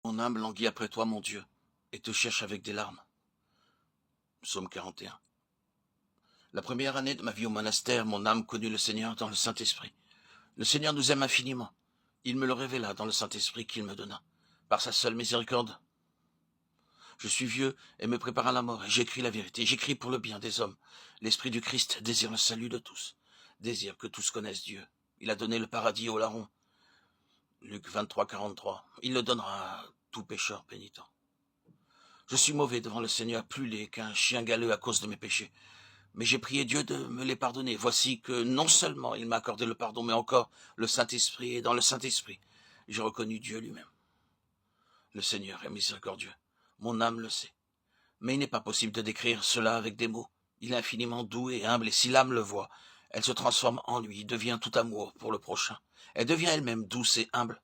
Mon âme languit après toi, mon Dieu, et te cherche avec des larmes. Psaume 41. La première année de ma vie au monastère, mon âme connut le Seigneur dans le Saint-Esprit. Le Seigneur nous aime infiniment. Il me le révéla dans le Saint-Esprit qu'il me donna. Par sa seule miséricorde, je suis vieux et me prépare à la mort, et j'écris la vérité. J'écris pour le bien des hommes. L'Esprit du Christ désire le salut de tous, désire que tous connaissent Dieu. Il a donné le paradis aux larrons. Luc 23, 43. Il le donnera à tout pécheur pénitent. Je suis mauvais devant le Seigneur, plus laid qu'un chien galeux à cause de mes péchés. Mais j'ai prié Dieu de me les pardonner. Voici que non seulement il m'a accordé le pardon, mais encore le Saint-Esprit, et dans le Saint-Esprit, j'ai reconnu Dieu lui-même. Le Seigneur est miséricordieux. Mon âme le sait. Mais il n'est pas possible de décrire cela avec des mots. Il est infiniment doux et humble, et si l'âme le voit, elle se transforme en lui, devient tout amour pour le prochain. Elle devient elle-même douce et humble.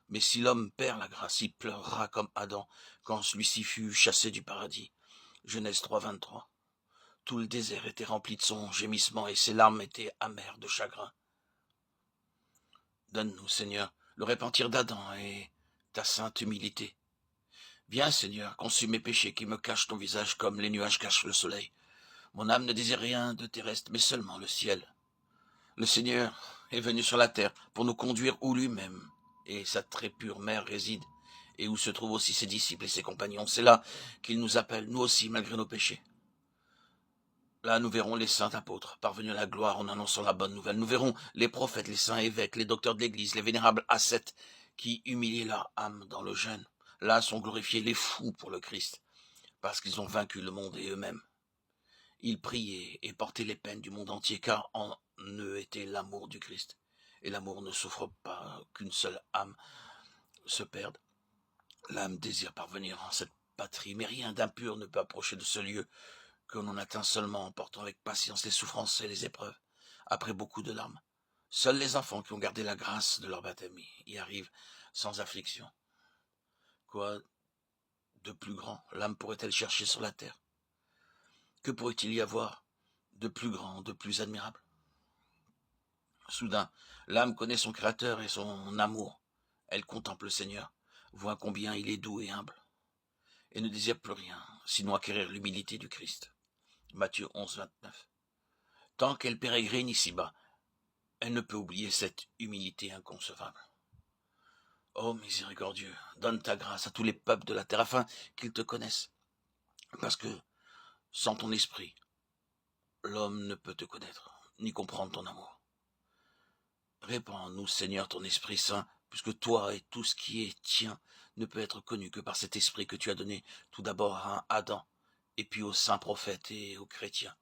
Mais si l'homme perd la grâce, il pleurera comme Adam quand celui-ci fut chassé du paradis. Genèse 3, 23. Tout le désert était rempli de son gémissement et ses larmes étaient amères de chagrin. Donne-nous, Seigneur, le repentir d'Adam et ta sainte humilité. Viens, Seigneur, consume mes péchés qui me cachent ton visage comme les nuages cachent le soleil. Mon âme ne désire rien de terrestre, mais seulement le ciel. Le Seigneur est venu sur la terre pour nous conduire où lui-même et sa très pure mère réside, et où se trouvent aussi ses disciples et ses compagnons. C'est là qu'il nous appelle, nous aussi, malgré nos péchés. Là, nous verrons les saints apôtres parvenus à la gloire en annonçant la bonne nouvelle. Nous verrons les prophètes, les saints évêques, les docteurs de l'Église, les vénérables ascètes qui humiliaient leur âme dans le jeûne. Là sont glorifiés les fous pour le Christ, parce qu'ils ont vaincu le monde et eux-mêmes. Ils priaient et portaient les peines du monde entier, car en eux était l'amour du Christ. Et l'amour ne souffre pas qu'une seule âme se perde. L'âme désire parvenir en cette patrie, mais rien d'impur ne peut approcher de ce lieu que l'on atteint seulement en portant avec patience les souffrances et les épreuves, après beaucoup de larmes. Seuls les enfants qui ont gardé la grâce de leur baptême y arrivent sans affliction. Quoi de plus grand l'âme pourrait-elle chercher sur la terre? Que pourrait-il y avoir de plus grand, de plus admirable? Soudain, l'âme connaît son Créateur et son amour. Elle contemple le Seigneur, voit combien il est doux et humble, et ne désire plus rien, sinon acquérir l'humilité du Christ. Matthieu 11, 29. Tant qu'elle pérégrine ici-bas, elle ne peut oublier cette humilité inconcevable. Ô miséricordieux, donne ta grâce à tous les peuples de la terre afin qu'ils te connaissent, parce que sans ton esprit, l'homme ne peut te connaître, ni comprendre ton amour. Répands en nous, Seigneur, ton Esprit Saint, puisque toi et tout ce qui est tien ne peut être connu que par cet esprit que tu as donné tout d'abord à Adam, et puis aux saints prophètes et aux chrétiens.